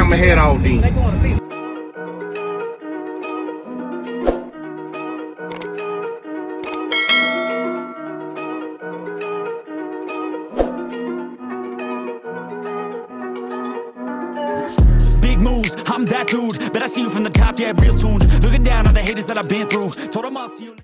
I'ma head out then. Big moves, I'm that dude. Bet I see you from the top, yeah, real soon. Looking down on the haters that I've been through. Told them I'll see you.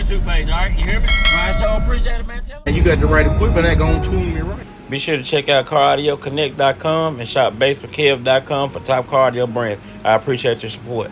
YouTube page, all right? You hear me? All right, so I appreciate it, man. And you got the right equipment that gonna tune me right. Be sure to check out CarAudioConnect.com and shop BASSWITHKEV.com for top car audio brands. I appreciate your support.